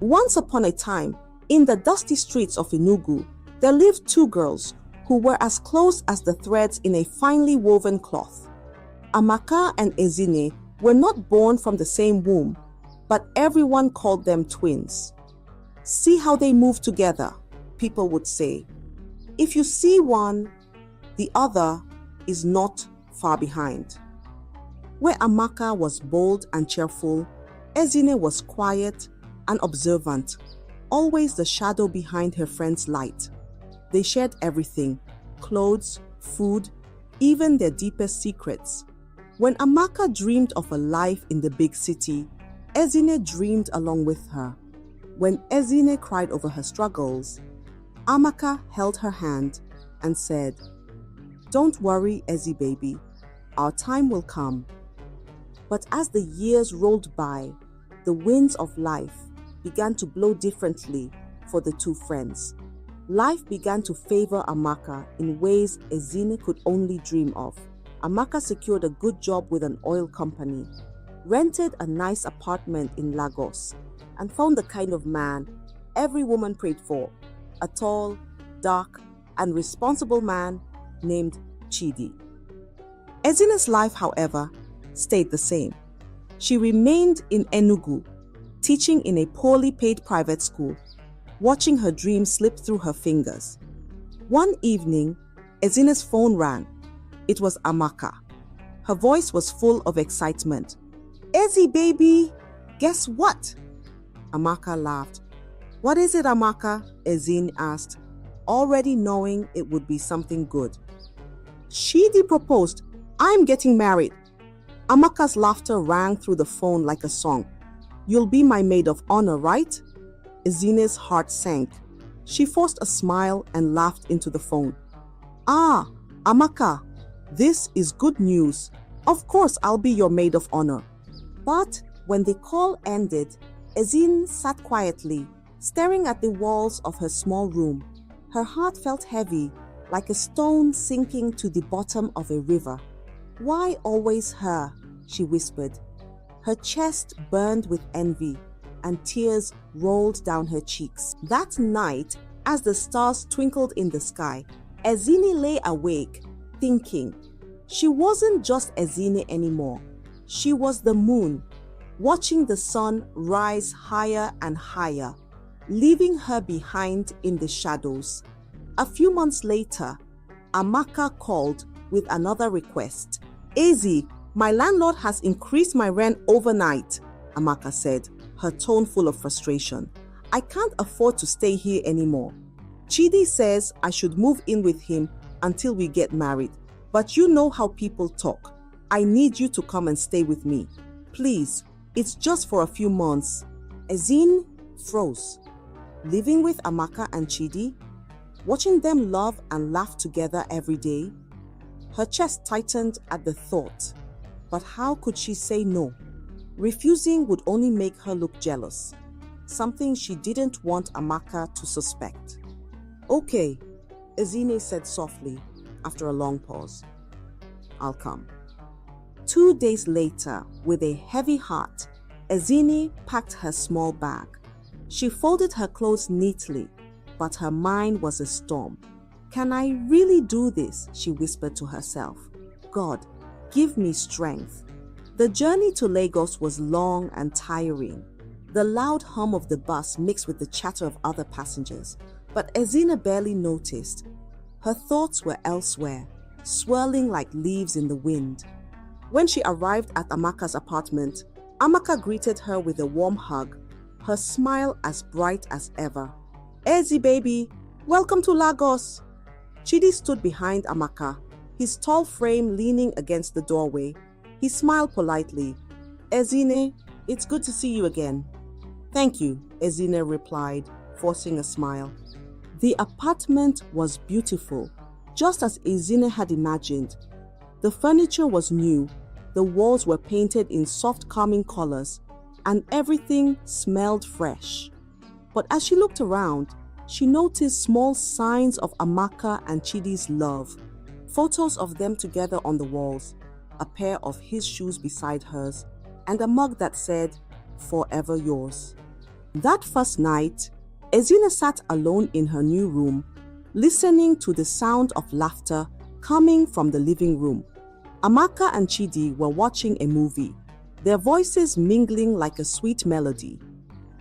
Once upon a time, in the dusty streets of Enugu, there lived two girls who were as close as the threads in a finely woven cloth. Amaka and Ezine were not born from the same womb, but everyone called them twins. See how they move together, people would say. If you see one, the other is not far behind. Where Amaka was bold and cheerful, Ezine was quiet and observant, always the shadow behind her friend's light. They shared everything: clothes, food, even their deepest secrets. When Amaka dreamed of a life in the big city, Ezine dreamed along with her. When Ezine cried over her struggles, Amaka held her hand and said, "Don't worry, Ezi baby, our time will come." But as the years rolled by, the winds of life began to blow differently for the two friends. Life began to favor Amaka in ways Ezine could only dream of. Amaka secured a good job with an oil company, rented a nice apartment in Lagos, and found the kind of man every woman prayed for: a tall, dark, and responsible man named Chidi. Ezine's life, however, stayed the same. She remained in Enugu, teaching in a poorly paid private school, watching her dreams slip through her fingers. One evening, Ezine's phone rang. It was Amaka. Her voice was full of excitement. "Ezi baby, guess what?" Amaka laughed. "What is it, Amaka?" Ezine asked, already knowing it would be something good. "Chidi proposed. I'm getting married." Amaka's laughter rang through the phone like a song. "You'll be my maid of honor, right?" Ezine's heart sank. She forced a smile and laughed into the phone. "Ah, Amaka, this is good news. Of course I'll be your maid of honor." But when the call ended, Ezine sat quietly, staring at the walls of her small room. Her heart felt heavy, like a stone sinking to the bottom of a river. "Why always her?" she whispered. Her chest burned with envy, and tears rolled down her cheeks. That night, as the stars twinkled in the sky, Ezine lay awake, thinking. She wasn't just Ezine anymore. She was the moon, watching the sun rise higher and higher, leaving her behind in the shadows. A few months later, Amaka called with another request. "Ezi, my landlord has increased my rent overnight," Amaka said, her tone full of frustration. "I can't afford to stay here anymore. Chidi says I should move in with him until we get married. But you know how people talk. I need you to come and stay with me. Please, it's just for a few months." Ezine froze. Living with Amaka and Chidi? Watching them love and laugh together every day? Her chest tightened at the thought. But how could she say no? Refusing would only make her look jealous, something she didn't want Amaka to suspect. "Okay," Ezine said softly after a long pause. "I'll come." 2 days later, with a heavy heart, Ezine packed her small bag. She folded her clothes neatly, but her mind was a storm. "Can I really do this?" she whispered to herself. "God, give me strength." The journey to Lagos was long and tiring. The loud hum of the bus mixed with the chatter of other passengers, but Ezine barely noticed. Her thoughts were elsewhere, swirling like leaves in the wind. When she arrived at Amaka's apartment, Amaka greeted her with a warm hug, her smile as bright as ever. "Ezi baby, welcome to Lagos." Chidi stood behind Amaka, his tall frame leaning against the doorway. He smiled politely. "Ezine, it's good to see you again." "Thank you," Ezine replied, forcing a smile. The apartment was beautiful, just as Ezine had imagined. The furniture was new, the walls were painted in soft, calming colors, and everything smelled fresh. But as she looked around, she noticed small signs of Amaka and Chidi's love. Photos of them together on the walls, a pair of his shoes beside hers, and a mug that said, "Forever yours." That first night, Ezine sat alone in her new room, listening to the sound of laughter coming from the living room. Amaka and Chidi were watching a movie, their voices mingling like a sweet melody.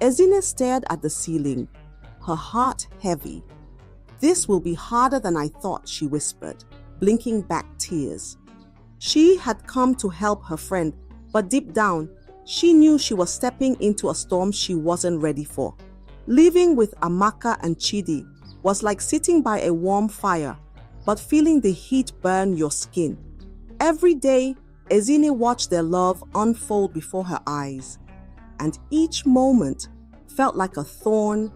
Ezine stared at the ceiling, her heart heavy. "This will be harder than I thought," she whispered, blinking back tears. She had come to help her friend, but deep down, she knew she was stepping into a storm she wasn't ready for. Living with Amaka and Chidi was like sitting by a warm fire, but feeling the heat burn your skin. Every day, Ezine watched their love unfold before her eyes, and each moment felt like a thorn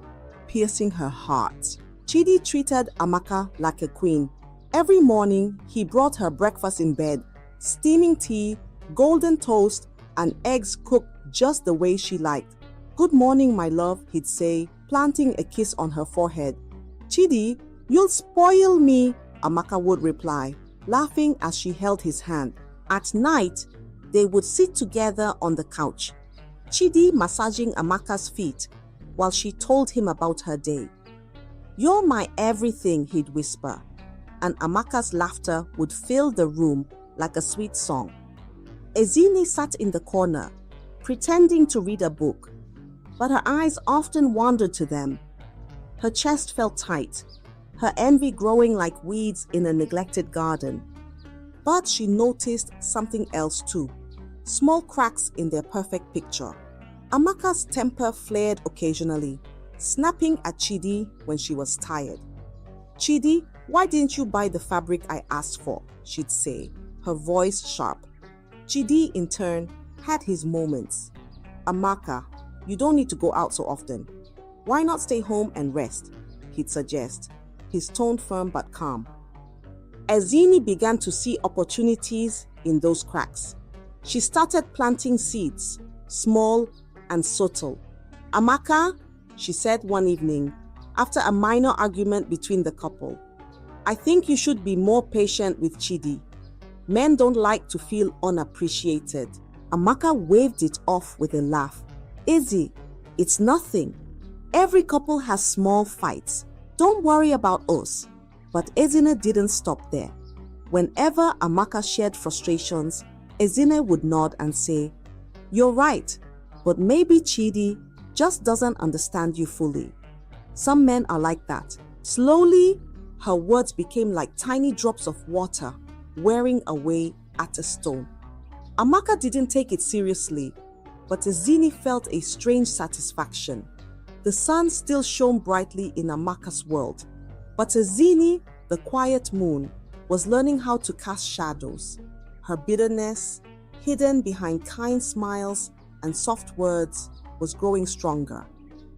piercing her heart. Chidi treated Amaka like a queen. Every morning, he brought her breakfast in bed, steaming tea, golden toast, and eggs cooked just the way she liked. "Good morning, my love," he'd say, planting a kiss on her forehead. "Chidi, you'll spoil me," Amaka would reply, laughing as she held his hand. At night, they would sit together on the couch, Chidi massaging Amaka's feet while she told him about her day. "You're my everything," he'd whisper, and Amaka's laughter would fill the room like a sweet song. Ezine sat in the corner, pretending to read a book, but her eyes often wandered to them. Her chest felt tight, her envy growing like weeds in a neglected garden. But she noticed something else too, small cracks in their perfect picture. Amaka's temper flared occasionally, snapping at Chidi when she was tired. "Chidi, why didn't you buy the fabric I asked for?" she'd say, her voice sharp. Chidi, in turn, had his moments. "Amaka, you don't need to go out so often. Why not stay home and rest?" he'd suggest, his tone firm but calm. Ezine began to see opportunities in those cracks. She started planting seeds, small and subtle. "Amaka," she said one evening, after a minor argument between the couple, "I think you should be more patient with Chidi. Men don't like to feel unappreciated." Amaka waved it off with a laugh. "Izzy, it's nothing. Every couple has small fights. Don't worry about us." But Ezine didn't stop there. Whenever Amaka shared frustrations, Ezine would nod and say, "You're right, but maybe Chidi just doesn't understand you fully. Some men are like that." Slowly, her words became like tiny drops of water wearing away at a stone. Amaka didn't take it seriously, but Ezine felt a strange satisfaction. The sun still shone brightly in Amaka's world, but Ezine, the quiet moon, was learning how to cast shadows. Her bitterness, hidden behind kind smiles and soft words, was growing stronger.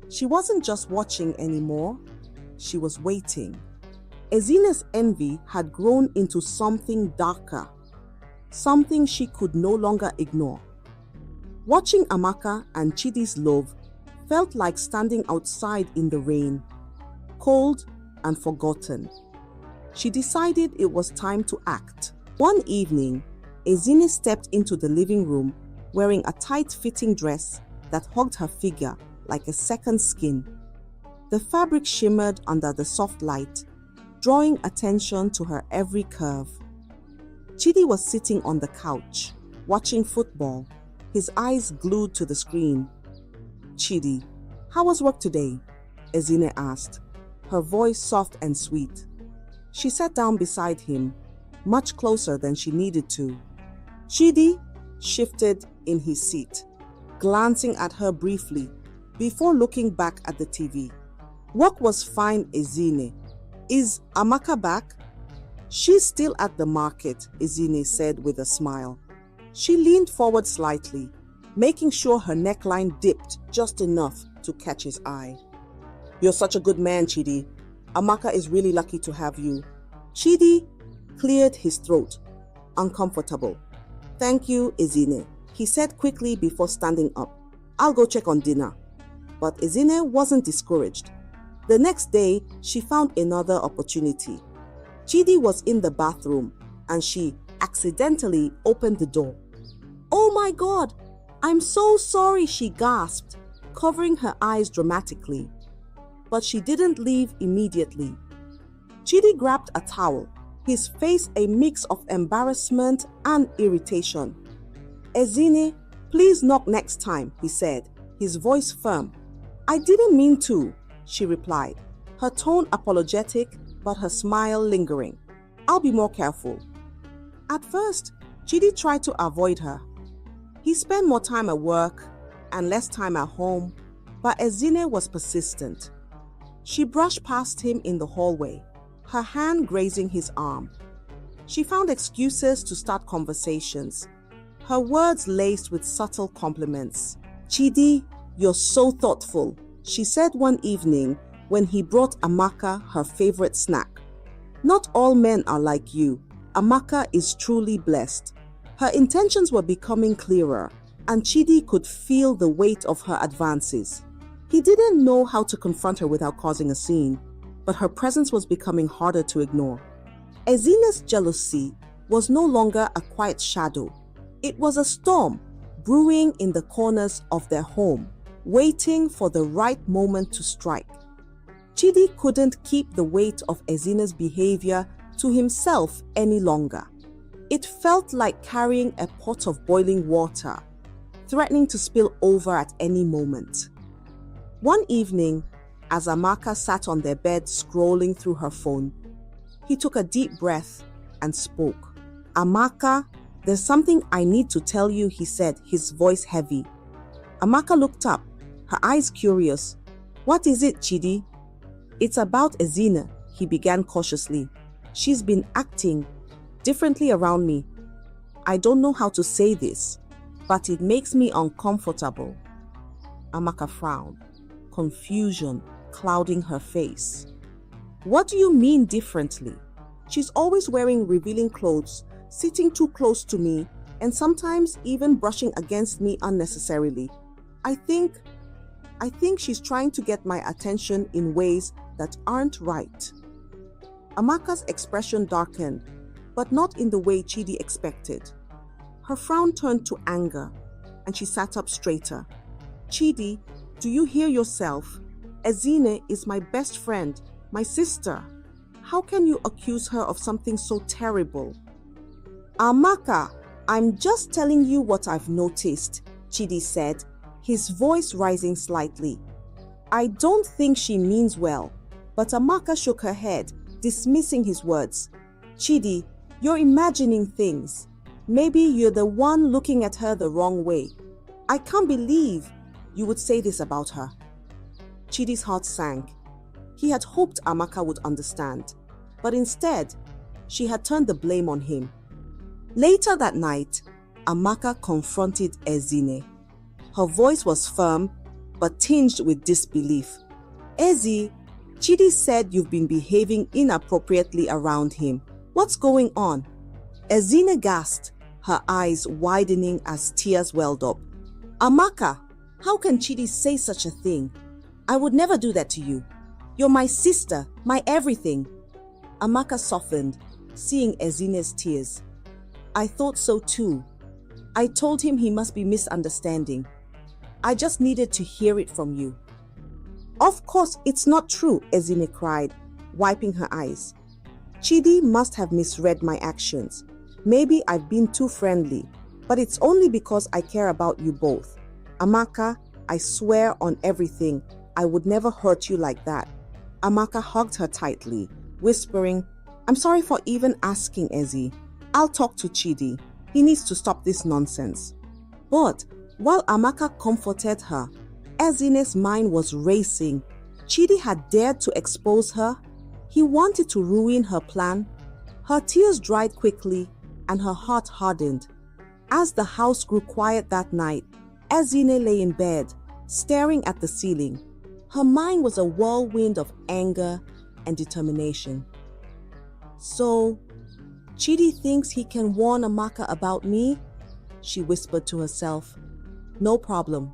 She wasn't just watching anymore, she was waiting. Ezine's envy had grown into something darker, something she could no longer ignore. Watching Amaka and Chidi's love felt like standing outside in the rain, cold and forgotten. She decided it was time to act. One evening, Ezine stepped into the living room wearing a tight-fitting dress that hugged her figure like a second skin. The fabric shimmered under the soft light, drawing attention to her every curve. Chidi was sitting on the couch, watching football, his eyes glued to the screen. "Chidi, how was work today?" Ezine asked, her voice soft and sweet. She sat down beside him, much closer than she needed to. Chidi shifted in his seat, glancing at her briefly before looking back at the TV. "Work was fine, Ezine. Is Amaka back?" "She's still at the market," Ezine said with a smile. She leaned forward slightly, making sure her neckline dipped just enough to catch his eye. "You're such a good man, Chidi. Amaka is really lucky to have you." Chidi cleared his throat, uncomfortable. "Thank you, Ezine," he said quickly before standing up. "I'll go check on dinner." But Ezine wasn't discouraged. The next day, she found another opportunity. Chidi was in the bathroom and she accidentally opened the door. "Oh my God, I'm so sorry," she gasped, covering her eyes dramatically. But she didn't leave immediately. Chidi grabbed a towel, his face a mix of embarrassment and irritation. "Ezine, please knock next time," he said, his voice firm. "I didn't mean to," she replied, her tone apologetic but her smile lingering. "I'll be more careful." At first, Chidi tried to avoid her. He spent more time at work and less time at home, but Ezine was persistent. She brushed past him in the hallway, her hand grazing his arm. She found excuses to start conversations, her words laced with subtle compliments. "Chidi, you're so thoughtful," she said one evening when he brought Amaka her favorite snack. "Not all men are like you. Amaka is truly blessed." Her intentions were becoming clearer, and Chidi could feel the weight of her advances. He didn't know how to confront her without causing a scene, but her presence was becoming harder to ignore. Ezine's jealousy was no longer a quiet shadow. It was a storm brewing in the corners of their home, waiting for the right moment to strike. Chidi couldn't keep the weight of Ezine's behavior to himself any longer. It felt like carrying a pot of boiling water, threatening to spill over at any moment. One evening, as Amaka sat on their bed scrolling through her phone, he took a deep breath and spoke. "Amaka, there's something I need to tell you," he said, his voice heavy. Amaka looked up, her eyes curious. "What is it, Chidi?" "It's about Ezine," he began cautiously. "She's been acting differently around me. I don't know how to say this, but it makes me uncomfortable." Amaka frowned, confusion clouding her face. "What do you mean differently? She's always wearing revealing clothes, sitting too close to me, and sometimes even brushing against me unnecessarily. I think she's trying to get my attention in ways that aren't right." Amaka's expression darkened, but not in the way Chidi expected. Her frown turned to anger, and she sat up straighter. "Chidi, do you hear yourself? Ezine is my best friend, my sister. How can you accuse her of something so terrible?" "Amaka, I'm just telling you what I've noticed," Chidi said, his voice rising slightly. "I don't think she means well." But Amaka shook her head, dismissing his words. "Chidi, you're imagining things. Maybe you're the one looking at her the wrong way. I can't believe you would say this about her." Chidi's heart sank. He had hoped Amaka would understand, but instead, she had turned the blame on him. Later that night, Amaka confronted Ezine. Her voice was firm, but tinged with disbelief. "Ezi, Chidi said you've been behaving inappropriately around him. What's going on?" Ezine gasped, her eyes widening as tears welled up. "Amaka, how can Chidi say such a thing? I would never do that to you. You're my sister, my everything." Amaka softened, seeing Ezine's tears. "I thought so too. I told him he must be misunderstanding. I just needed to hear it from you." "Of course it's not true," Ezine cried, wiping her eyes. "Chidi must have misread my actions. Maybe I've been too friendly, but it's only because I care about you both. Amaka, I swear on everything, I would never hurt you like that." Amaka hugged her tightly, whispering, "I'm sorry for even asking, Ezi. I'll talk to Chidi. He needs to stop this nonsense." But while Amaka comforted her, Ezine's mind was racing. Chidi had dared to expose her. He wanted to ruin her plan. Her tears dried quickly and her heart hardened. As the house grew quiet that night, Ezine lay in bed, staring at the ceiling. Her mind was a whirlwind of anger and determination. "So, Chidi thinks he can warn Amaka about me?" she whispered to herself. "No problem.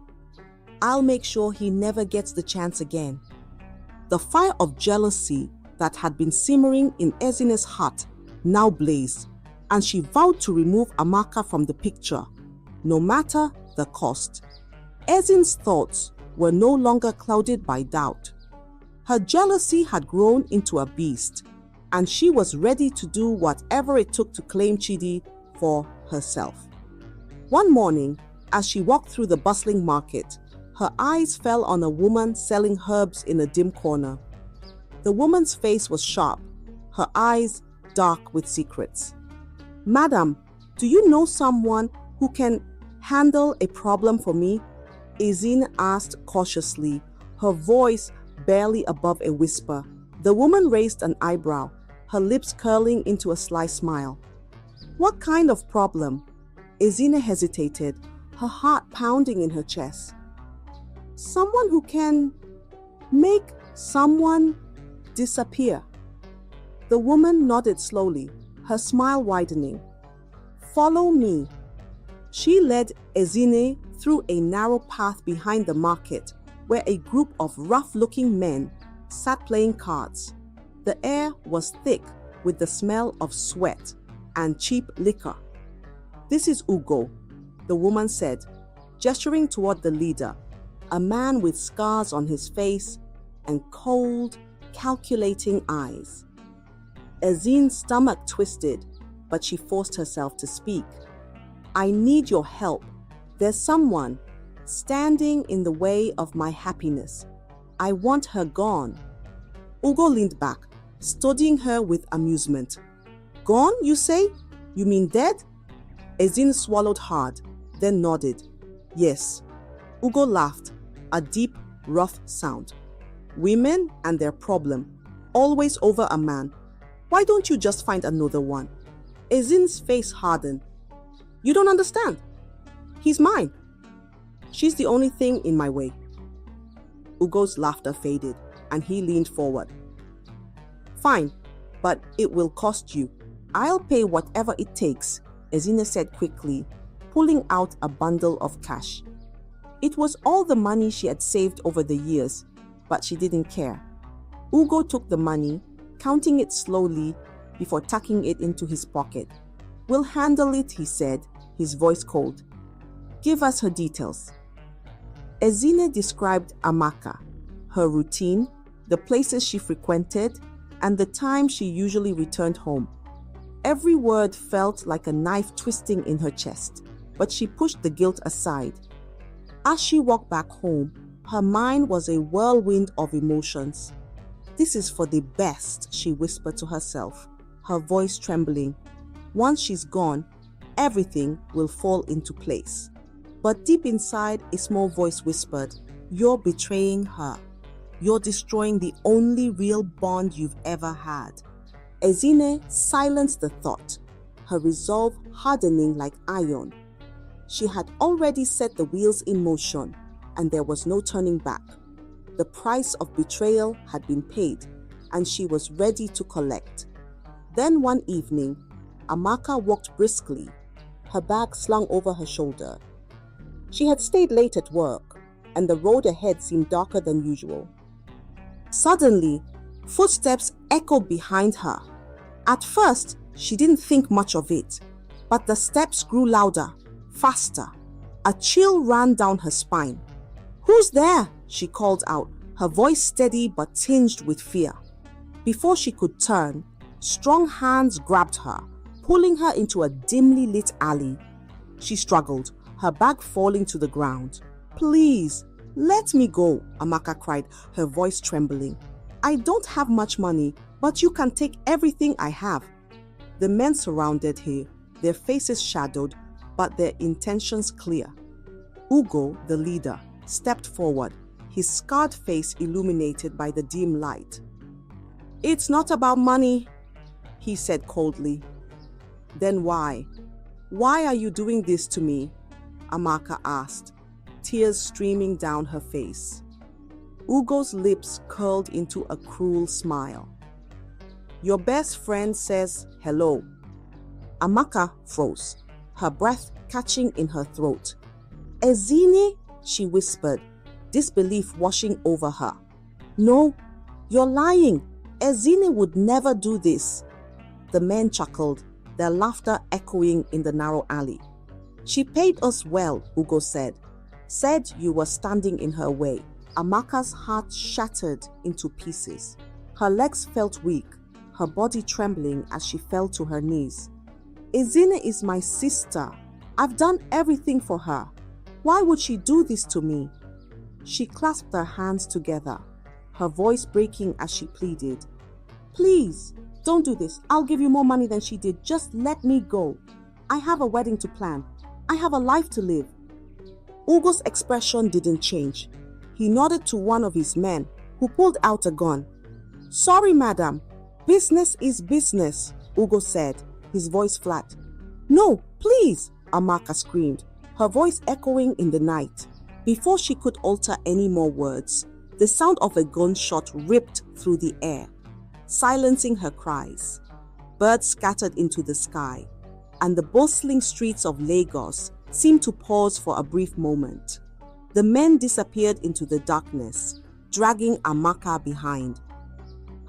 I'll make sure he never gets the chance again." The fire of jealousy that had been simmering in Ezine's heart now blazed, and she vowed to remove Amaka from the picture, no matter the cost. Ezine's thoughts were no longer clouded by doubt. Her jealousy had grown into a beast, and she was ready to do whatever it took to claim Chidi for herself. One morning, as she walked through the bustling market, her eyes fell on a woman selling herbs in a dim corner. The woman's face was sharp, her eyes dark with secrets. "Madam, do you know someone who can handle a problem for me?" Ezine asked cautiously, her voice barely above a whisper. The woman raised an eyebrow, her lips curling into a sly smile. "What kind of problem?" Ezine hesitated, her heart pounding in her chest. "Someone who can make someone disappear." The woman nodded slowly, her smile widening. "Follow me." She led Ezine through a narrow path behind the market, where a group of rough-looking men sat playing cards. The air was thick with the smell of sweat and cheap liquor. "This is Ugo," the woman said, gesturing toward the leader, a man with scars on his face and cold, calculating eyes. Ezine's stomach twisted, but she forced herself to speak. "I need your help. There's someone standing in the way of my happiness. I want her gone." Ugo leaned back, studying her with amusement. "Gone, you say? You mean dead?" Ezine swallowed hard, then nodded. "Yes." Ugo laughed, a deep, rough sound. "Women and their problem, always over a man. Why don't you just find another one?" Ezine's face hardened. "You don't understand. He's mine. She's the only thing in my way." Ugo's laughter faded, and he leaned forward. "Fine, but it will cost you. I'll pay whatever it takes," Ezine said quickly, pulling out a bundle of cash. It was all the money she had saved over the years, but she didn't care. Ugo took the money, counting it slowly before tucking it into his pocket. "We'll handle it," he said, his voice cold. "Give us her details." Ezine described Amaka, her routine, the places she frequented, and the time she usually returned home. Every word felt like a knife twisting in her chest, but she pushed the guilt aside. As she walked back home, her mind was a whirlwind of emotions. "This is for the best," she whispered to herself, her voice trembling. "Once she's gone, everything will fall into place." But deep inside, a small voice whispered, "You're betraying her. You're destroying the only real bond you've ever had." Ezine silenced the thought, her resolve hardening like iron. She had already set the wheels in motion, and there was no turning back. The price of betrayal had been paid, and she was ready to collect. Then one evening, Amaka walked briskly, her bag slung over her shoulder. She had stayed late at work, and the road ahead seemed darker than usual. Suddenly, footsteps echoed behind her. At first, she didn't think much of it, but the steps grew louder, faster. A chill ran down her spine. "Who's there?" she called out, her voice steady but tinged with fear. Before she could turn, strong hands grabbed her, pulling her into a dimly lit alley. She struggled, her bag falling to the ground. "Please, let me go," Amaka cried, her voice trembling. "I don't have much money, but you can take everything I have." The men surrounded her, their faces shadowed, but their intentions clear. Ugo, the leader, stepped forward, his scarred face illuminated by the dim light. "It's not about money," he said coldly. "Then why? Why are you doing this to me?" Amaka asked, tears streaming down her face. Ugo's lips curled into a cruel smile. "Your best friend says hello." Amaka froze, her breath catching in her throat. "Ezine?" she whispered, disbelief washing over her. "No, you're lying. Ezine would never do this." The men chuckled, their laughter echoing in the narrow alley. "She paid us well," Ugo said. "Said you were standing in her way. Amaka's heart shattered into pieces. Her legs felt weak, her body trembling as she fell to her knees. Ezine is my sister. I've done everything for her. Why would she do this to me? She clasped her hands together, her voice breaking as she pleaded. Please, don't do this. I'll give you more money than she did. Just let me go. I have a wedding to plan. I have a life to live. Ugo's expression didn't change. He nodded to one of his men, who pulled out a gun. Sorry, madam. Business is business, Ugo said, his voice flat. No, please, Amaka screamed, her voice echoing in the night. Before she could utter any more words, the sound of a gunshot ripped through the air, silencing her cries. Birds scattered into the sky, and the bustling streets of Lagos seemed to pause for a brief moment. The men disappeared into the darkness, dragging Amaka behind.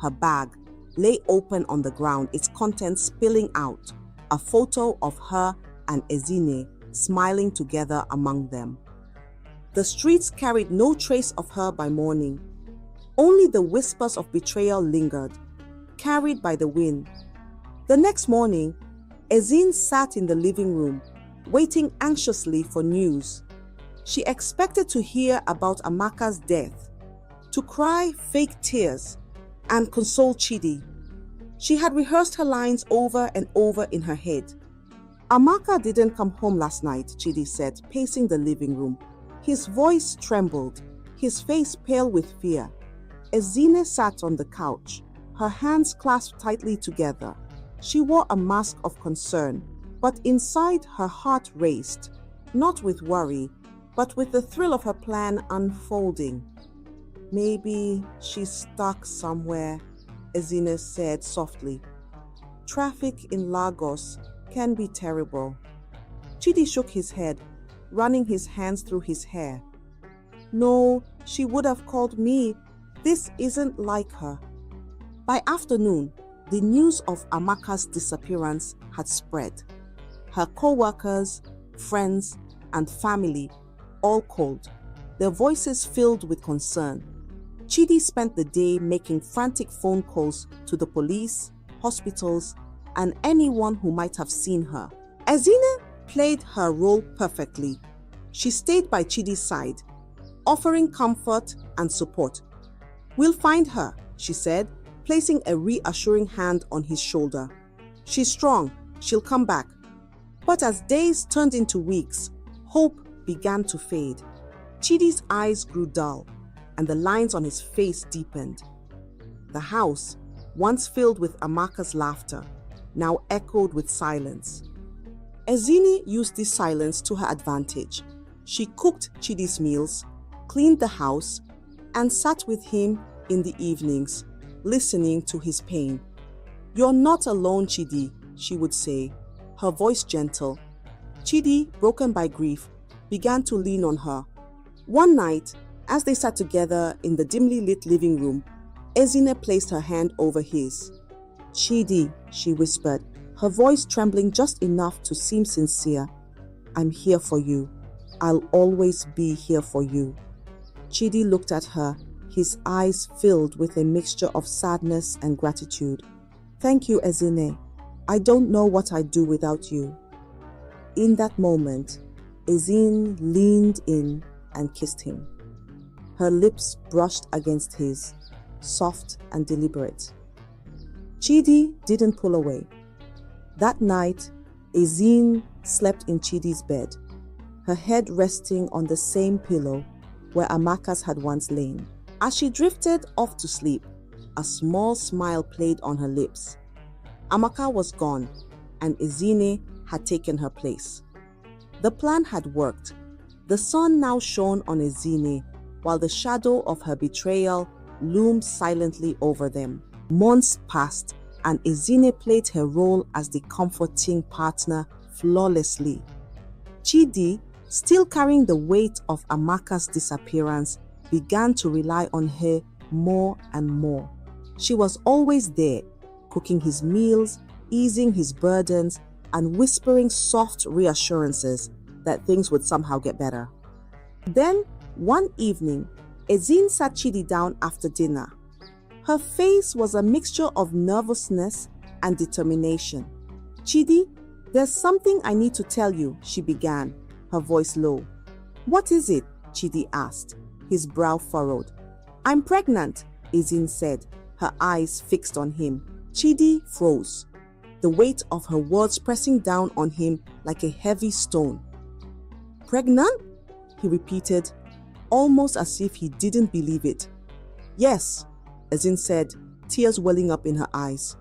Her bag lay open on the ground, its contents spilling out, a photo of her and Ezine smiling together among them. The streets carried no trace of her by morning. Only the whispers of betrayal lingered, carried by the wind. The next morning, Ezine sat in the living room, waiting anxiously for news. She expected to hear about Amaka's death, to cry fake tears, and console Chidi. She had rehearsed her lines over and over in her head. Amaka didn't come home last night, Chidi said, pacing the living room. His voice trembled, his face pale with fear. Ezine sat on the couch, her hands clasped tightly together. She wore a mask of concern, but inside her heart raced, not with worry, but with the thrill of her plan unfolding. Maybe she's stuck somewhere, Ezine said softly. Traffic in Lagos can be terrible. Chidi shook his head, running his hands through his hair. No, she would have called me. This isn't like her. By afternoon, the news of Amaka's disappearance had spread. Her co-workers, friends, and family all called, their voices filled with concern. Chidi spent the day making frantic phone calls to the police, hospitals, and anyone who might have seen her. Ezine played her role perfectly. She stayed by Chidi's side, offering comfort and support. We'll find her, she said, placing a reassuring hand on his shoulder. She's strong, she'll come back. But as days turned into weeks, hope began to fade. Chidi's eyes grew dull, and the lines on his face deepened. The house, once filled with Amaka's laughter, now echoed with silence. Ezine used this silence to her advantage. She cooked Chidi's meals, cleaned the house, and sat with him in the evenings, listening to his pain. You're not alone, Chidi, she would say, her voice gentle. Chidi, broken by grief, began to lean on her. One night, as they sat together in the dimly lit living room, Ezine placed her hand over his. Chidi, she whispered, her voice trembling just enough to seem sincere. I'm here for you. I'll always be here for you. Chidi looked at her, his eyes filled with a mixture of sadness and gratitude. Thank you, Ezine. I don't know what I'd do without you. In that moment, Ezine leaned in and kissed him. Her lips brushed against his, soft and deliberate. Chidi didn't pull away. That night, Ezine slept in Chidi's bed, her head resting on the same pillow where Amaka's had once lain. As she drifted off to sleep, a small smile played on her lips. Amaka was gone, and Ezine had taken her place. The plan had worked. The sun now shone on Ezine, while the shadow of her betrayal loomed silently over them. Months passed, and Ezine played her role as the comforting partner flawlessly. Chidi, still carrying the weight of Amaka's disappearance, began to rely on her more and more. She was always there, cooking his meals, easing his burdens, and whispering soft reassurances that things would somehow get better. Then, one evening, Ezine sat Chidi down after dinner. Her face was a mixture of nervousness and determination. "Chidi, there's something I need to tell you," she began, her voice low. "What is it?" Chidi asked, his brow furrowed. "I'm pregnant," Ezine said, her eyes fixed on him. Chidi froze, the weight of her words pressing down on him like a heavy stone. "Pregnant?" he repeated, almost as if he didn't believe it. "Yes," Ezine said, tears welling up in her eyes.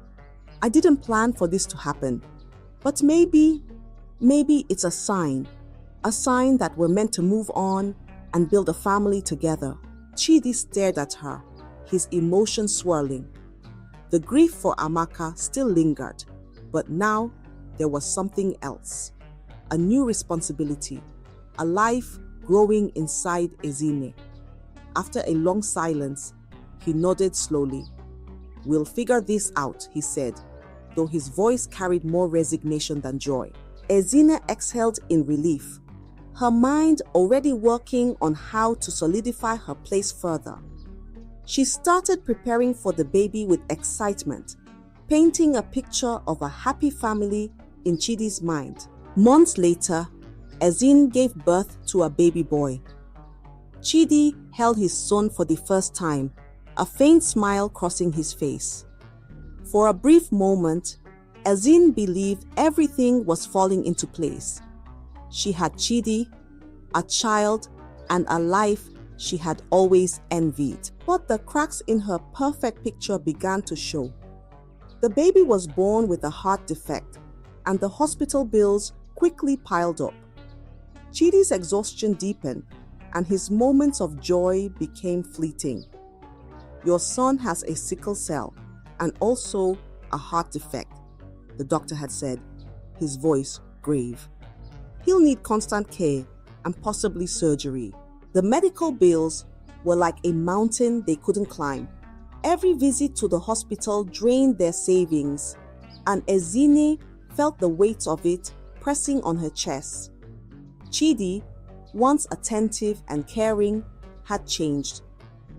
"I didn't plan for this to happen, but maybe it's a sign that we're meant to move on and build a family together." Chidi stared at her, his emotions swirling. The grief for Amaka still lingered, but now there was something else. A new responsibility, a life growing inside Ezine. After a long silence, he nodded slowly. "We'll figure this out," he said, though his voice carried more resignation than joy. Ezine exhaled in relief, her mind already working on how to solidify her place further. She started preparing for the baby with excitement, painting a picture of a happy family in Chidi's mind. Months later, Ezine gave birth to a baby boy. Chidi held his son for the first time, a faint smile crossing his face. For a brief moment, Ezine believed everything was falling into place. She had Chidi, a child, and a life she had always envied. But the cracks in her perfect picture began to show. The baby was born with a heart defect, and the hospital bills quickly piled up. Chidi's exhaustion deepened, and his moments of joy became fleeting. "Your son has a sickle cell and also a heart defect," the doctor had said, his voice grave. "He'll need constant care and possibly surgery." The medical bills were like a mountain they couldn't climb. Every visit to the hospital drained their savings, and Ezine felt the weight of it pressing on her chest. Chidi, once attentive and caring, had changed.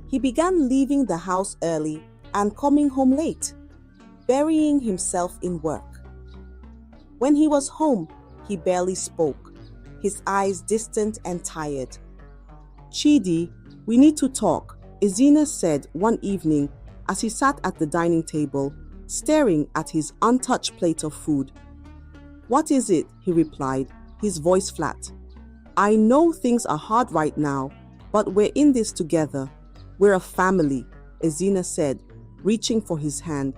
He began leaving the house early and coming home late, burying himself in work. When he was home, he barely spoke, his eyes distant and tired. "Chidi, we need to talk," Ezine said one evening as he sat at the dining table, staring at his untouched plate of food. "What is it?" he replied, his voice flat. "I know things are hard right now, but we're in this together. We're a family," Ezine said, reaching for his hand.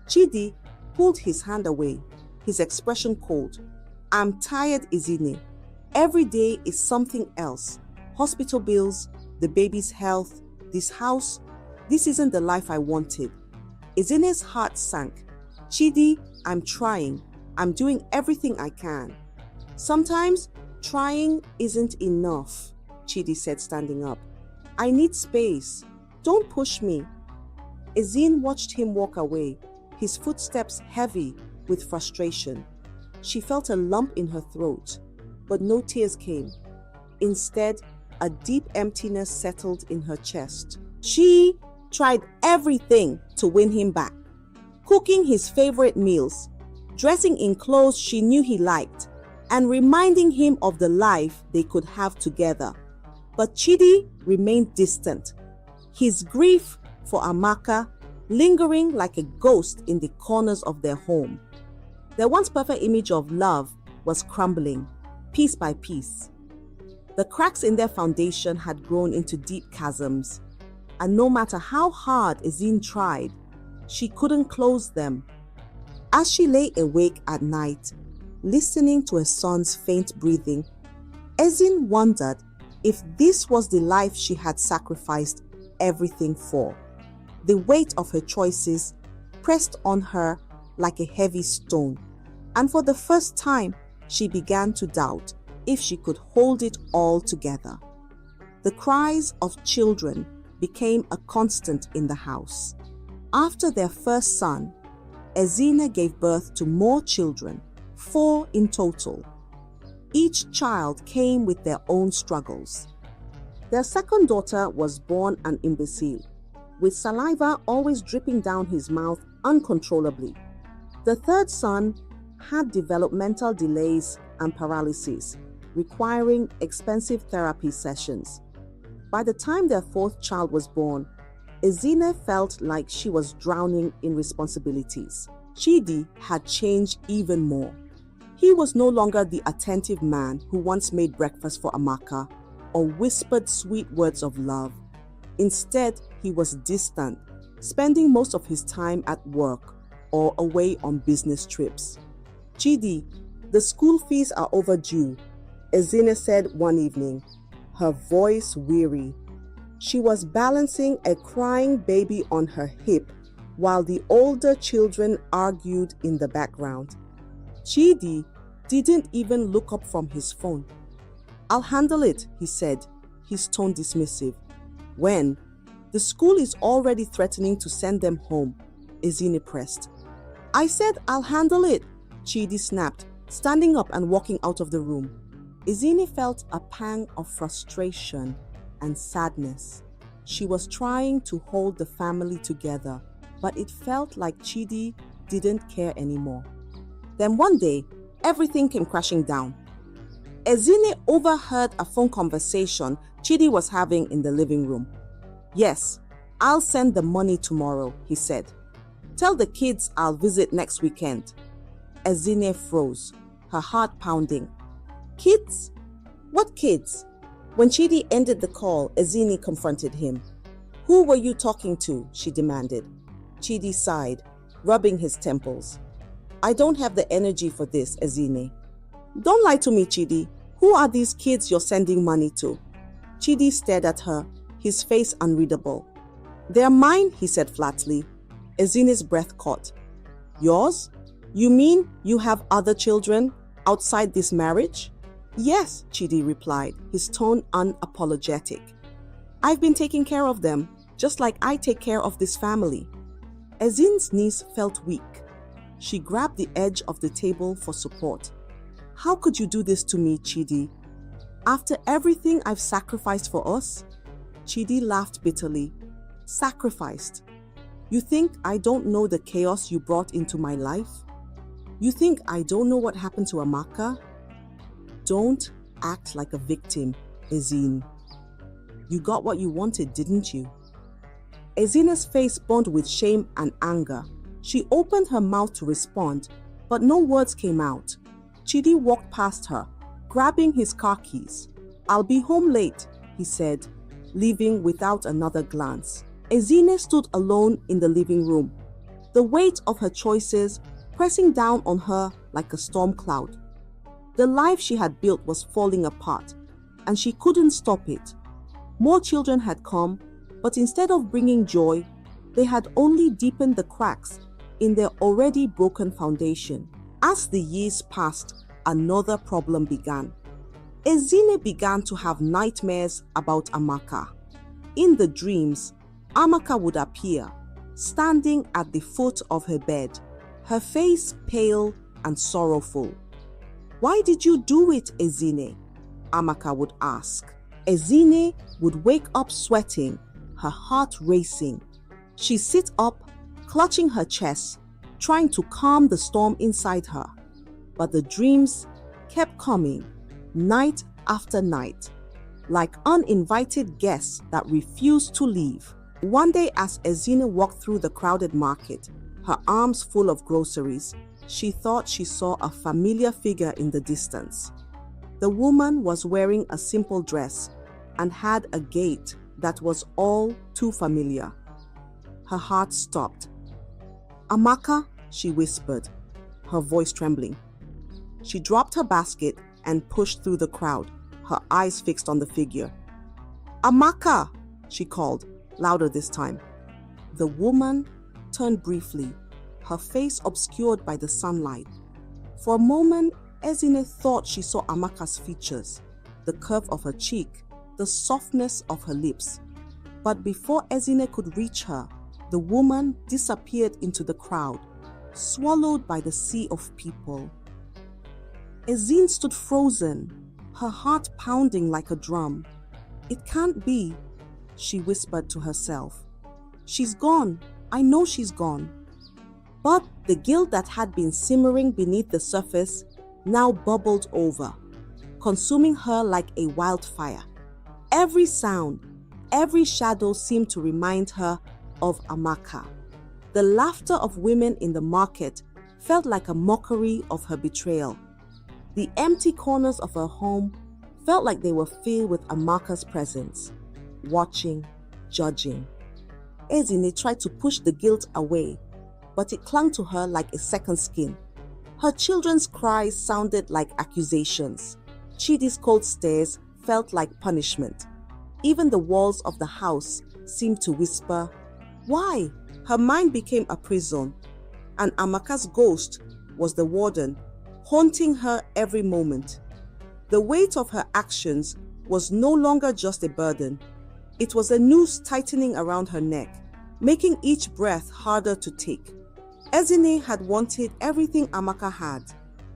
Chidi pulled his hand away, his expression cold. "I'm tired, Ezine. Every day is something else. Hospital bills, the baby's health, this house. This isn't the life I wanted." Ezine's heart sank. "Chidi, I'm trying. I'm doing everything I can." "Sometimes trying isn't enough," Chidi said, standing up. "I need space. Don't push me." Ezine watched him walk away, his footsteps heavy with frustration. She felt a lump in her throat, but no tears came. Instead, a deep emptiness settled in her chest. She tried everything to win him back, cooking his favorite meals, dressing in clothes she knew he liked, and reminding him of the life they could have together. But Chidi remained distant, his grief for Amaka lingering like a ghost in the corners of their home. Their once perfect image of love was crumbling, piece by piece. The cracks in their foundation had grown into deep chasms, and no matter how hard Ezine tried, she couldn't close them. As she lay awake at night, listening to her son's faint breathing, Ezine wondered if this was the life she had sacrificed everything for. The weight of her choices pressed on her like a heavy stone, and for the first time, she began to doubt if she could hold it all together. The cries of children became a constant in the house. After their first son, Ezine gave birth to more children, 4 in total. Each child came with their own struggles. Their second daughter was born an imbecile, with saliva always dripping down his mouth uncontrollably. The third son had developmental delays and paralysis, requiring expensive therapy sessions. By the time their fourth child was born, Ezine felt like she was drowning in responsibilities. Chidi had changed even more. He was no longer the attentive man who once made breakfast for Amaka or whispered sweet words of love. Instead, he was distant, spending most of his time at work or away on business trips. Chidi, the school fees are overdue, Ezine said one evening, her voice weary. She was balancing a crying baby on her hip while the older children argued in the background. Chidi didn't even look up from his phone. "I'll handle it," he said, his tone dismissive. "When? The school is already threatening to send them home," Ezine pressed. "I said I'll handle it," Chidi snapped, standing up and walking out of the room. Ezine felt a pang of frustration and sadness. She was trying to hold the family together, but it felt like Chidi didn't care anymore. Then one day, everything came crashing down. Ezine overheard a phone conversation Chidi was having in the living room. "Yes, I'll send the money tomorrow," he said. "Tell the kids I'll visit next weekend." Ezine froze, her heart pounding. "Kids? What kids?" When Chidi ended the call, Ezine confronted him. "Who were you talking to?" she demanded. Chidi sighed, rubbing his temples. "I don't have the energy for this, Ezine." "Don't lie to me, Chidi. Who are these kids you're sending money to?" Chidi stared at her, his face unreadable. "They're mine," he said flatly. Ezine's breath caught. "Yours? You mean you have other children outside this marriage?" "Yes," Chidi replied, his tone unapologetic. "I've been taking care of them, just like I take care of this family." Ezine's knees felt weak. She grabbed the edge of the table for support. "How could you do this to me, Chidi? After everything I've sacrificed for us?" Chidi laughed bitterly. "Sacrificed? You think I don't know the chaos you brought into my life? You think I don't know what happened to Amaka? Don't act like a victim, Ezine. You got what you wanted, didn't you?" Ezine's face burned with shame and anger. She opened her mouth to respond, but no words came out. Chidi walked past her, grabbing his car keys. "I'll be home late," he said, leaving without another glance. Ezine stood alone in the living room, the weight of her choices pressing down on her like a storm cloud. The life she had built was falling apart, and she couldn't stop it. More children had come, but instead of bringing joy, they had only deepened the cracks in their already broken foundation. As the years passed, another problem began. Ezine began to have nightmares about Amaka. In the dreams, Amaka would appear, standing at the foot of her bed, her face pale and sorrowful. "Why did you do it, Ezine?" Amaka would ask. Ezine would wake up sweating, her heart racing. She'd sit up, clutching her chest, trying to calm the storm inside her. But the dreams kept coming, night after night, like uninvited guests that refused to leave. One day, as Ezine walked through the crowded market, her arms full of groceries, she thought she saw a familiar figure in the distance. The woman was wearing a simple dress and had a gait that was all too familiar. Her heart stopped. "Amaka," she whispered, her voice trembling. She dropped her basket and pushed through the crowd, her eyes fixed on the figure. "Amaka," she called, louder this time. The woman turned briefly, her face obscured by the sunlight. For a moment, Ezine thought she saw Amaka's features, the curve of her cheek, the softness of her lips. But before Ezine could reach her, the woman disappeared into the crowd, swallowed by the sea of people. Ezine stood frozen, her heart pounding like a drum. "It can't be," she whispered to herself. "She's gone. I know she's gone." But the guilt that had been simmering beneath the surface now bubbled over, consuming her like a wildfire. Every sound, every shadow seemed to remind her of Amaka. The laughter of women in the market felt like a mockery of her betrayal. The empty corners of her home felt like they were filled with Amaka's presence, watching, judging. Ezine tried to push the guilt away, but it clung to her like a second skin. Her children's cries sounded like accusations. Chidi's cold stares felt like punishment. Even the walls of the house seemed to whisper, "Why?" Her mind became a prison, and Amaka's ghost was the warden, haunting her every moment. The weight of her actions was no longer just a burden. It was a noose tightening around her neck, making each breath harder to take. Ezine had wanted everything Amaka had,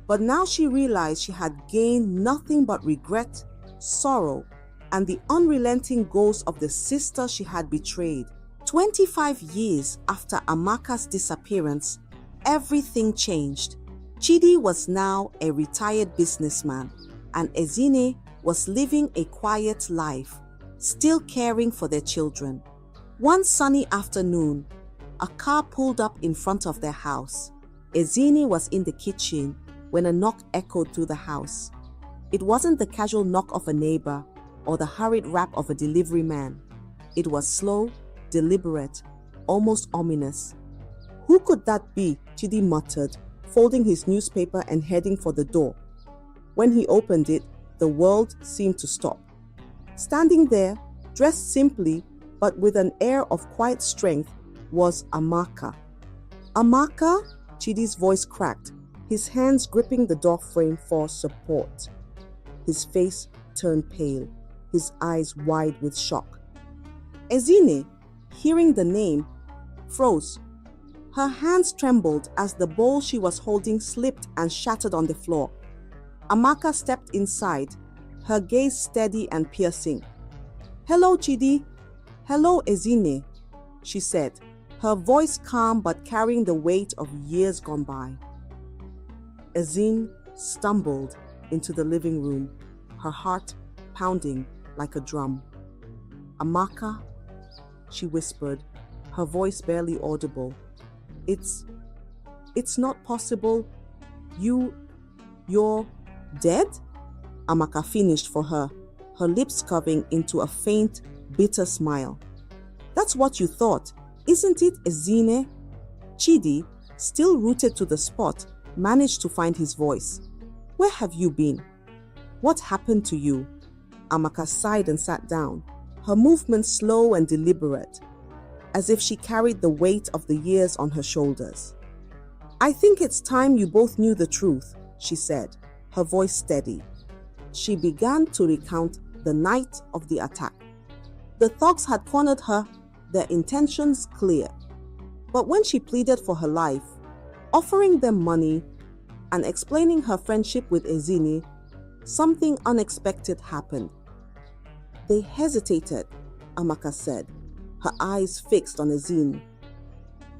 but now she realized she had gained nothing but regret, sorrow, and the unrelenting ghost of the sister she had betrayed. 25 years after Amaka's disappearance, everything changed. Chidi was now a retired businessman, and Ezine was living a quiet life, still caring for their children. One sunny afternoon, a car pulled up in front of their house. Ezine was in the kitchen when a knock echoed through the house. It wasn't the casual knock of a neighbor or the hurried rap of a delivery man. It was slow, deliberate, almost ominous. "Who could that be?" Chidi muttered, folding his newspaper and heading for the door. When he opened it, the world seemed to stop. Standing there, dressed simply but with an air of quiet strength, was Amaka. "Amaka?" Chidi's voice cracked, his hands gripping the door frame for support. His face turned pale, his eyes wide with shock. Ezine, hearing the name, froze. Her hands trembled as the bowl she was holding slipped and shattered on the floor. Amaka stepped inside, her gaze steady and piercing. "Hello, Chidi." "Hello, Ezine," she said, her voice calm but carrying the weight of years gone by. Ezine stumbled into the living room, her heart pounding like a drum. "Amaka," she whispered, her voice barely audible. It's not possible. You're dead?" Amaka finished for her, her lips curving into a faint, bitter smile. "That's what you thought, isn't it, Ezine?" Chidi, still rooted to the spot, managed to find his voice. "Where have you been? What happened to you?" Amaka sighed and sat down, her movements slow and deliberate, as if she carried the weight of the years on her shoulders. "I think it's time you both knew the truth," she said, her voice steady. She began to recount the night of the attack. The thugs had cornered her, their intentions clear. But when she pleaded for her life, offering them money and explaining her friendship with Ezine, something unexpected happened. "They hesitated," Amaka said, her eyes fixed on Ezine.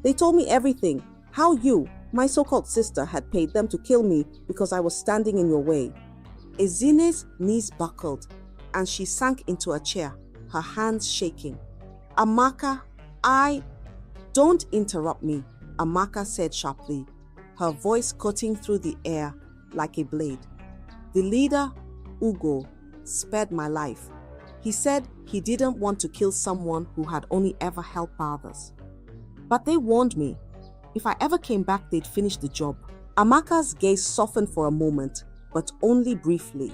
"They told me everything, how you, my so-called sister, had paid them to kill me because I was standing in your way." Ezine's knees buckled, and she sank into a chair, her hands shaking. "Amaka, Don't interrupt me," Amaka said sharply, her voice cutting through the air like a blade. "The leader, Ugo, spared my life. He said he didn't want to kill someone who had only ever helped others. But they warned me, if I ever came back, they'd finish the job." Amaka's gaze softened for a moment, but only briefly.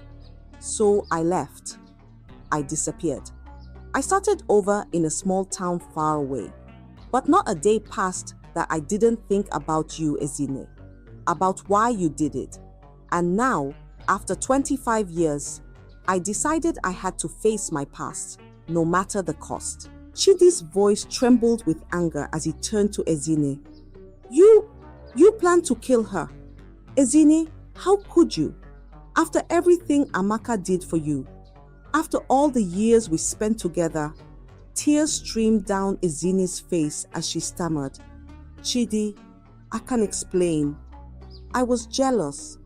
"So I left. I disappeared. I started over in a small town far away. But not a day passed that I didn't think about you, Ezine, about why you did it. And now, after 25 years, I decided I had to face my past, no matter the cost." Chidi's voice trembled with anger as he turned to Ezine. You planned to kill her. Ezine, how could you? After everything Amaka did for you." After all the years we spent together, tears streamed down Ezine's face as she stammered, "Chidi, I can't explain. I was jealous.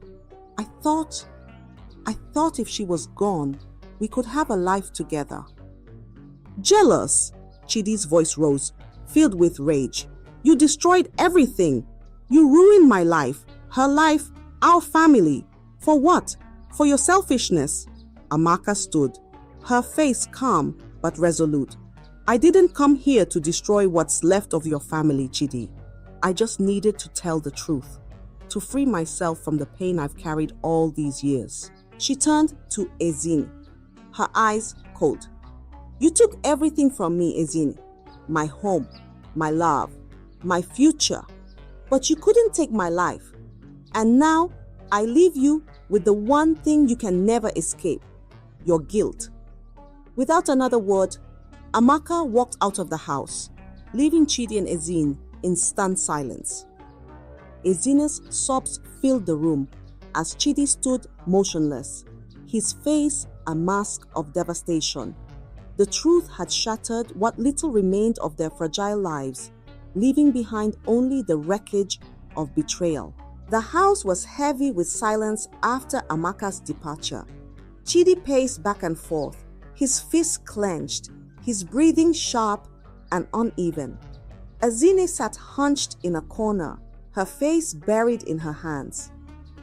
I thought if she was gone, we could have a life together." "Jealous?" Chidi's voice rose, filled with rage. "You destroyed everything. You ruined my life, her life, our family. For what? For your selfishness." Amaka stood, her face calm but resolute. "I didn't come here to destroy what's left of your family, Chidi. I just needed to tell the truth, to free myself from the pain I've carried all these years." She turned to Ezine, her eyes cold. "You took everything from me, Ezine. My home, my love, my future. But you couldn't take my life. And now I leave you with the one thing you can never escape, your guilt." Without another word, Amaka walked out of the house, leaving Chidi and Ezine in stunned silence. Ezine's sobs filled the room as Chidi stood motionless, his face a mask of devastation. The truth had shattered what little remained of their fragile lives, leaving behind only the wreckage of betrayal. The house was heavy with silence after Amaka's departure. Chidi paced back and forth, his fists clenched, his breathing sharp and uneven. Ezine sat hunched in a corner, her face buried in her hands.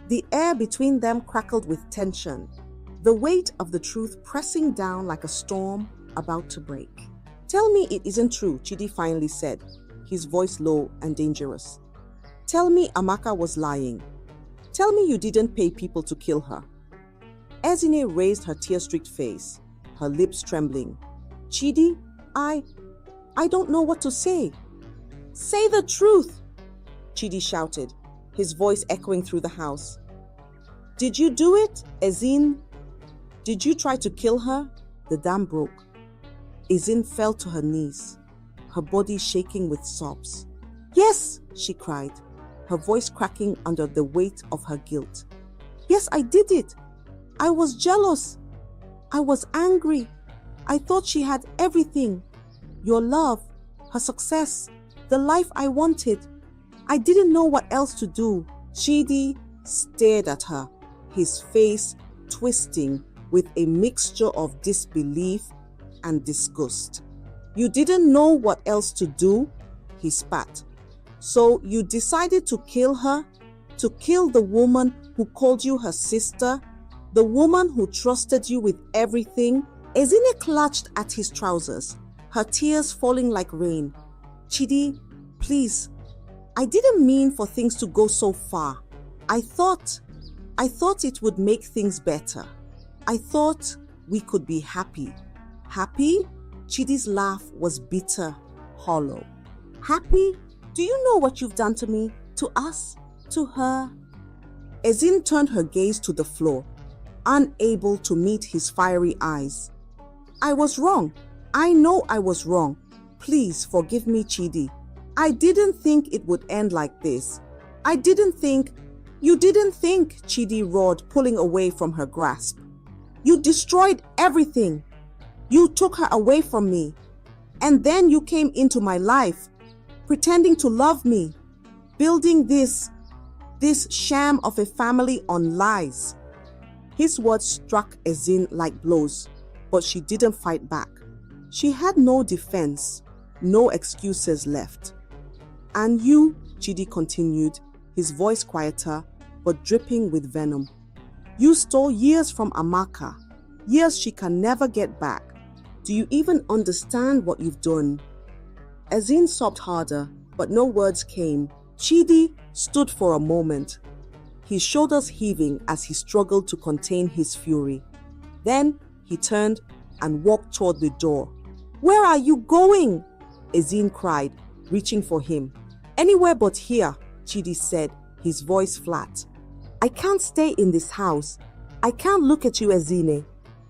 The air between them crackled with tension, the weight of the truth pressing down like a storm about to break. "Tell me it isn't true," Chidi finally said, his voice low and dangerous. "Tell me Amaka was lying. Tell me you didn't pay people to kill her." Ezine raised her tear-streaked face, her lips trembling. "Chidi, I don't know what to say." "Say the truth!" Chidi shouted, his voice echoing through the house. "Did you do it, Ezine? Did you try to kill her?" The dam broke. Ezine fell to her knees, her body shaking with sobs. "Yes," she cried, her voice cracking under the weight of her guilt. "Yes, I did it. I was jealous. I was angry. I thought she had everything. Your love, her success, the life I wanted. I didn't know what else to do." Chidi stared at her, his face twisting with a mixture of disbelief and disgust. "You didn't know what else to do?" he spat. "So you decided to kill her? To kill the woman who called you her sister? The woman who trusted you with everything?" Ezine clutched at his trousers, her tears falling like rain. "Chidi, please, I didn't mean for things to go so far. I thought it would make things better. I thought we could be happy." "Happy?" Chidi's laugh was bitter, hollow. "Happy? Do you know what you've done to me, to us, to her?" Ezine turned her gaze to the floor, unable to meet his fiery eyes. "I was wrong. I know I was wrong. Please forgive me, Chidi. I didn't think it would end like this. I didn't think..." "You didn't think," Chidi roared, pulling away from her grasp. "You destroyed everything. You took her away from me. And then you came into my life, pretending to love me, building this sham of a family on lies." His words struck Ezine like blows, but she didn't fight back. She had no defense, no excuses left. "And you," Chidi continued, his voice quieter but dripping with venom, "you stole years from Amaka, years she can never get back. Do you even understand what you've done?" Ezine sobbed harder, but no words came. Chidi stood for a moment, his shoulders heaving as he struggled to contain his fury. Then he turned and walked toward the door. "Where are you going?" Ezine cried, reaching for him. "Anywhere but here," Chidi said, his voice flat. "I can't stay in this house. I can't look at you, Ezine.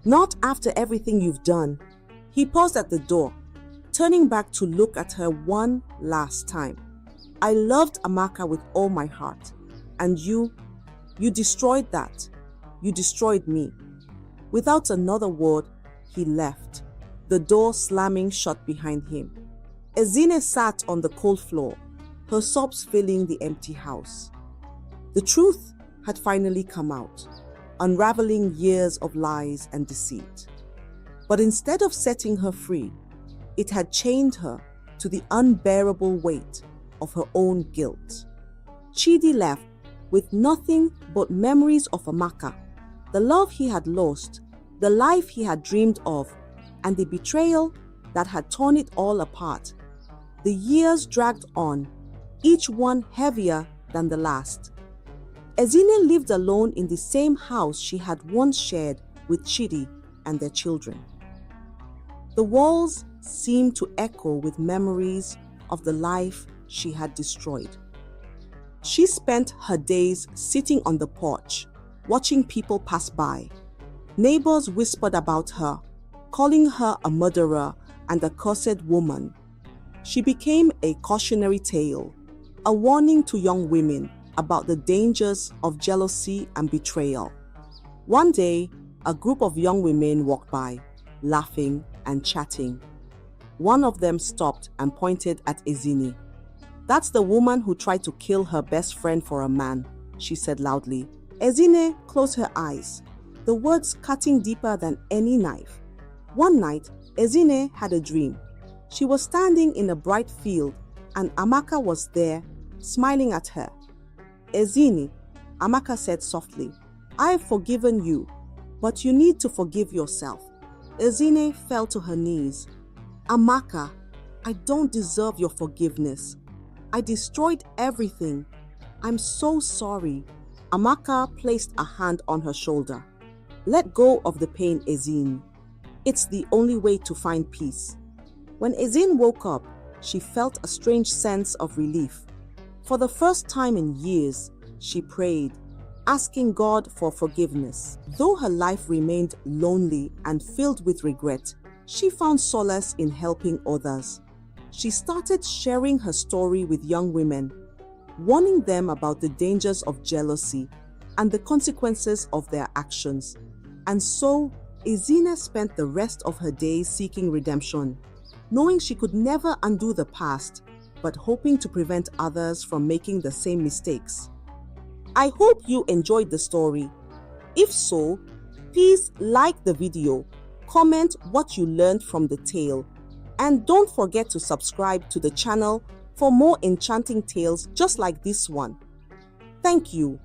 Not after everything you've done." He paused at the door, turning back to look at her one last time. "I loved Amaka with all my heart. And you destroyed that. You destroyed me." Without another word, he left, the door slamming shut behind him. Ezine sat on the cold floor, her sobs filling the empty house. The truth had finally come out, unraveling years of lies and deceit. But instead of setting her free, it had chained her to the unbearable weight of her own guilt. Chidi left with nothing but memories of Amaka, the love he had lost, the life he had dreamed of, and the betrayal that had torn it all apart. The years dragged on, each one heavier than the last. Ezine lived alone in the same house she had once shared with Chidi and their children. The walls seemed to echo with memories of the life she had destroyed. She spent her days sitting on the porch, watching people pass by. Neighbors whispered about her, calling her a murderer and a cursed woman. She became a cautionary tale, a warning to young women about the dangers of jealousy and betrayal. One day, a group of young women walked by, laughing and chatting. One of them stopped and pointed at Ezine. "That's the woman who tried to kill her best friend for a man," she said loudly. Ezine closed her eyes, the words cutting deeper than any knife. One night, Ezine had a dream. She was standing in a bright field and Amaka was there, smiling at her. "Ezine," Amaka said softly, "I have forgiven you, but you need to forgive yourself." Ezine fell to her knees. "Amaka, I don't deserve your forgiveness. I destroyed everything. I'm so sorry." Amaka placed a hand on her shoulder. "Let go of the pain, Ezine. It's the only way to find peace." When Ezine woke up, she felt a strange sense of relief. For the first time in years, she prayed, asking God for forgiveness. Though her life remained lonely and filled with regret, she found solace in helping others. She started sharing her story with young women, warning them about the dangers of jealousy and the consequences of their actions. And so, Ezine spent the rest of her days seeking redemption, knowing she could never undo the past, but hoping to prevent others from making the same mistakes. I hope you enjoyed the story. If so, please like the video, comment what you learned from the tale, and don't forget to subscribe to the channel for more enchanting tales just like this one. Thank you.